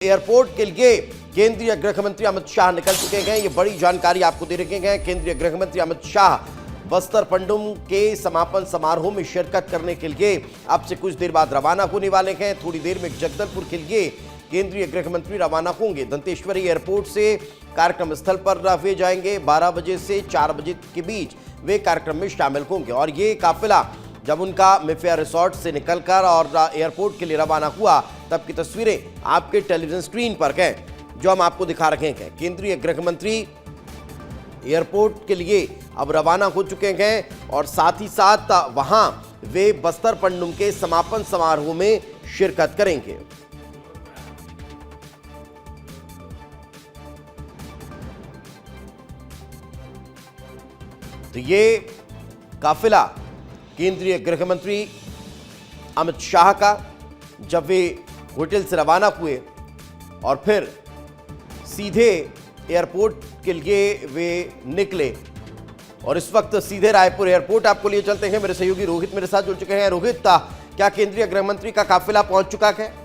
Airport के लिए केंद्रीय गृह मंत्री अमित शाह निकल चुके हैं। ये बड़ी जानकारी आपको दे रखे हैं। केंद्रीय गृह मंत्री अमित शाह बस्तर पंडुम के समापन समारोह में शिरकत करने के लिए अब से कुछ देर बाद रवाना होने वाले हैं। थोड़ी देर में जगदलपुर के लिए केंद्रीय गृह मंत्री रवाना होंगे। दंतेश्वरी एयरपोर्ट से कार्यक्रम स्थल पर वे जाएंगे। 12 बजे से 4 बजे के बीच वे कार्यक्रम में शामिल होंगे और ये काफिला जब उनका मेफेयर रिसोर्ट से निकलकर और एयरपोर्ट के लिए रवाना हुआ तब की तस्वीरें आपके टेलीविजन स्क्रीन पर हैं, जो हम आपको दिखा रहे हैं। केंद्रीय गृह मंत्री एयरपोर्ट के लिए अब रवाना हो चुके हैं और साथ ही साथ वहां वे बस्तर पंडुम के समापन समारोह में शिरकत करेंगे। तो ये काफिला केंद्रीय गृह मंत्री अमित शाह का जब वे होटल से रवाना हुए और फिर सीधे एयरपोर्ट के लिए वे निकले और इस वक्त सीधे रायपुर एयरपोर्ट आपको लिए चलते हैं। मेरे सहयोगी रोहित मेरे साथ जुड़ चुके हैं। रोहित, क्या केंद्रीय गृह मंत्री का काफिला पहुंच चुका है?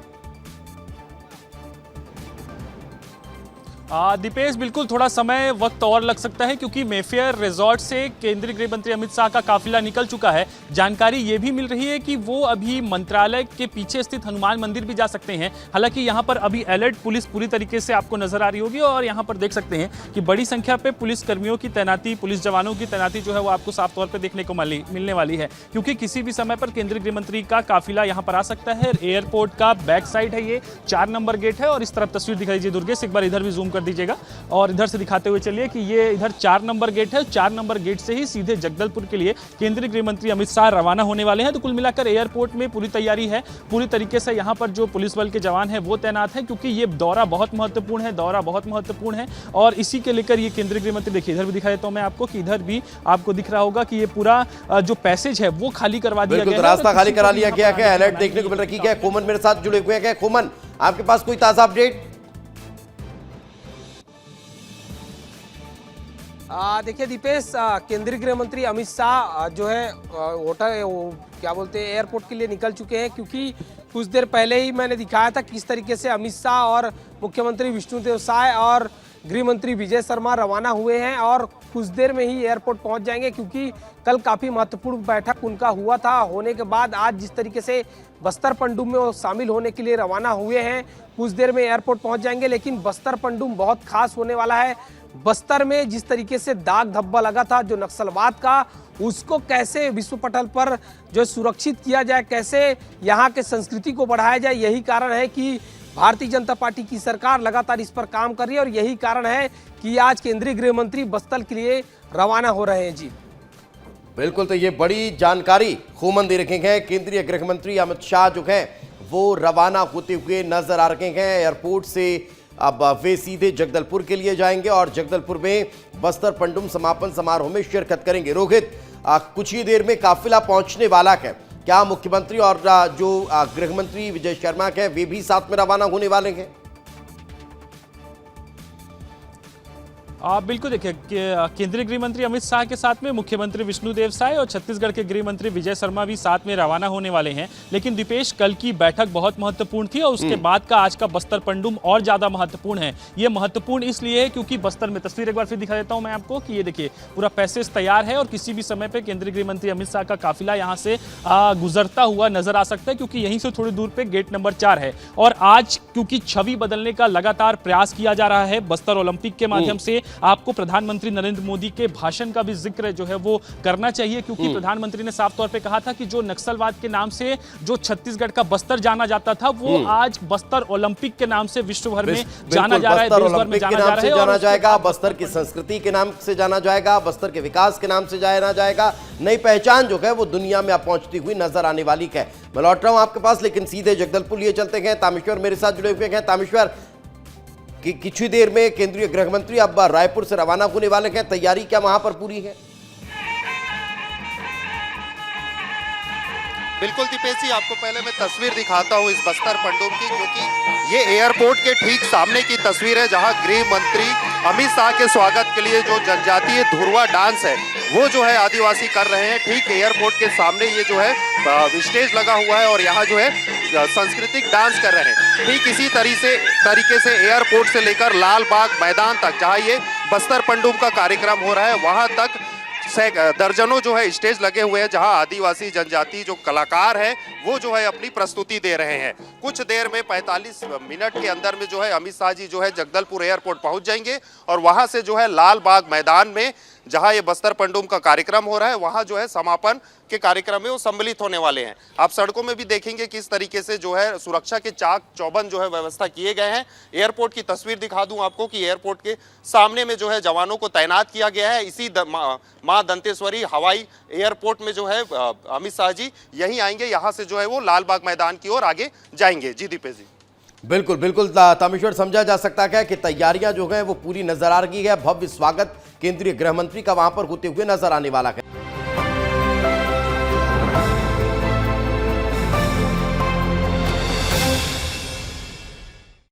दीपेश, बिल्कुल थोड़ा समय वक्त और लग सकता है क्योंकि मेफेयर रिजॉर्ट से केंद्रीय गृह मंत्री अमित शाह का काफिला निकल चुका है। जानकारी ये भी मिल रही है कि वो अभी मंत्रालय के पीछे स्थित हनुमान मंदिर भी जा सकते हैं। हालांकि यहाँ पर अभी अलर्ट पुलिस पूरी तरीके से आपको नजर आ रही होगी और यहाँ पर देख सकते हैं कि बड़ी संख्या पे पुलिस कर्मियों की तैनाती, पुलिस जवानों की तैनाती जो है वो आपको साफ तौर पर देखने को मिलने वाली है, क्योंकि किसी भी समय पर केंद्रीय गृह मंत्री का काफिला यहाँ पर आ सकता है। एयरपोर्ट का बैक साइड है, ये 4 नंबर गेट है और इस तरफ तस्वीर दिखाई दीजिए दुर्गेश, एक बार इधर भी जूम कर दीजिएगा और इधर से दिखाते हुए चलिए कि ये इधर 4 नंबर गेट है। 4 नंबर गेट से ही सीधे जगदलपुर के लिए केंद्रीय गृह मंत्री अमित शाह रवाना होने वाले हैं। तो कुल मिलाकर एयरपोर्ट में पूरी तैयारी है, पूरी तरीके से यहाँ पर जो पुलिस बल के जवान हैं वो तैनात हैं, क्योंकि ये दौरा बहुत महत्वपूर्ण है और इसी के लेकर ये केंद्रीय गृह मंत्री, देखिए इधर भी दिखा देता हूं मैं आपको कि इधर भी आपको दिख रहा होगा कि ये पूरा जो पैसेज है वो खाली करवा दिया गया है, रास्ता खाली करा लिया गया है। अलर्ट देखने को मिल रही है। कोमन मेरे साथ जुड़े हुए हैं। कोमन, आपके पास कोई ताजा अपडेट? देखिए दीपेश, केंद्रीय गृह मंत्री अमित शाह जो है होटल क्या बोलते हैं एयरपोर्ट के लिए निकल चुके हैं, क्योंकि कुछ देर पहले ही मैंने दिखाया था किस तरीके से अमित शाह और मुख्यमंत्री विष्णुदेव साय और गृह मंत्री विजय शर्मा रवाना हुए हैं और कुछ देर में ही एयरपोर्ट पहुंच जाएंगे, क्योंकि कल काफ़ी महत्वपूर्ण बैठक उनका हुआ था। होने के बाद आज जिस तरीके से बस्तर पंडुम में वो शामिल होने के लिए रवाना हुए हैं, कुछ देर में एयरपोर्ट पहुंच जाएंगे। लेकिन बस्तर पंडुम बहुत खास होने वाला है। बस्तर में जिस तरीके से दाग धब्बा लगा था जो नक्सलवाद का, उसको कैसे विश्व पटल पर जो सुरक्षित किया जाए, कैसे यहाँ के संस्कृति को बढ़ाया जाए, यही कारण है कि भारतीय जनता पार्टी की सरकार लगातार इस पर काम कर रही है और यही कारण है कि आज केंद्रीय गृह मंत्री बस्तर के लिए रवाना हो रहे हैं। जी बिल्कुल, तो ये बड़ी जानकारी खूमन दे रखे हैं। केंद्रीय गृह मंत्री अमित शाह जो है वो रवाना होते हुए नजर आ रहे हैं। एयरपोर्ट से अब वे सीधे जगदलपुर के लिए जाएंगे और जगदलपुर में बस्तर पंडुम समापन समारोह में शिरकत करेंगे। रोहित, कुछ ही देर में काफिला पहुंचने वाला है। क्या मुख्यमंत्री और जो गृह मंत्री विजय शर्मा के वे भी साथ में रवाना होने वाले हैं? बिल्कुल, देखिए केंद्रीय गृह मंत्री अमित शाह के साथ में मुख्यमंत्री विष्णुदेव साय और छत्तीसगढ़ के गृह मंत्री विजय शर्मा भी साथ में रवाना होने वाले हैं। लेकिन दीपेश, कल की बैठक बहुत महत्वपूर्ण थी और उसके बाद का आज का बस्तर पंडुम और ज्यादा महत्वपूर्ण है। ये महत्वपूर्ण इसलिए है क्योंकि बस्तर में तस्वीर एक बार फिर दिखा देता हूं मैं आपको कि ये देखिए पूरा पैसेज तैयार है और किसी भी समय पर केंद्रीय गृह मंत्री अमित शाह का काफिला यहाँ से गुजरता हुआ नजर आ सकता है, क्योंकि यहीं से थोड़ी दूर पे गेट नंबर 4 है। और आज क्योंकि छवि बदलने का लगातार प्रयास किया जा रहा है बस्तर ओलंपिक के माध्यम से, आपको प्रधानमंत्री नरेंद्र मोदी के भाषण का भी जिक्र जो है वो करना चाहिए, क्योंकि प्रधानमंत्री ने साफ तौर पे कहा था कि जो नक्सलवाद के नाम से जो छत्तीसगढ़ का बस्तर जाना जाता था वो आज बस्तर ओलंपिक के नाम से विश्व भर में जाना जा रहा है, देश भर में जाना जा रहा है, जाना जाएगा। बस्तर की संस्कृति के नाम से जाना जाएगा, बस्तर के विकास के नाम से जाना जाएगा। नई पहचान जो है वो दुनिया में पहुंचती हुई नजर आने वाली है। मैं लौट रहा हूं आपके पास, लेकिन सीधे जगदलपुर लिए चलते हैं। तामेश्वर मेरे साथ जुड़े हुए हैं। तामेश्वर, कि कुछ ही देर में केंद्रीय गृह मंत्री अब रायपुर से रवाना होने वाले हैं। तैयारी क्या वहां पर पूरी है? बिल्कुल दीपेश जी, आपको पहले मैं तस्वीर दिखाता हूं इस बस्तर पंडुम की, क्योंकि ये एयरपोर्ट के ठीक सामने की तस्वीर है जहां गृह मंत्री अमित शाह के स्वागत के लिए जो जनजातीय धुरवा डांस है वो जो है आदिवासी कर रहे हैं। ठीक एयरपोर्ट के सामने ये जो है स्टेज लगा हुआ है और यहाँ जो है सांस्कृतिक डांस कर रहे हैं। ठीक इसी तरीके से एयरपोर्ट से लेकर लाल बाग मैदान तक, जहाँ ये बस्तर पंडुम का कार्यक्रम हो रहा है, वहां तक दर्जनों जो है स्टेज लगे हुए हैं, जहां आदिवासी जनजाति जो कलाकार हैं वो जो है अपनी प्रस्तुति दे रहे हैं। कुछ देर में 45 मिनट के अंदर में जो है अमित शाह जी जो है जगदलपुर एयरपोर्ट पहुंच जाएंगे और वहां से जो है लाल बाग मैदान में, जहां ये बस्तर पंडुम का कार्यक्रम हो रहा है, वहां जो है समापन के कार्यक्रम में वो सम्मिलित होने वाले हैं। आप सड़कों में भी देखेंगे किस तरीके से जो है सुरक्षा के चाक चौबंद जो है व्यवस्था किए गए हैं। एयरपोर्ट की तस्वीर दिखा दूं आपको कि एयरपोर्ट के सामने में जो है जवानों को तैनात किया गया है। इसी मां दंतेश्वरी हवाई एयरपोर्ट में जो है अमित शाह जी यहीं आएंगे, यहाँ से जो है वो लाल बाग मैदान की ओर आगे जाएंगे। जी दीपेश जी। बिल्कुल बिल्कुल तामेश्वर, समझा जा सकता है कि तैयारियां जो हैं वो पूरी नजर आ रही है। भव्य स्वागत केंद्रीय गृह मंत्री का वहां पर होते हुए नजर आने वाला है।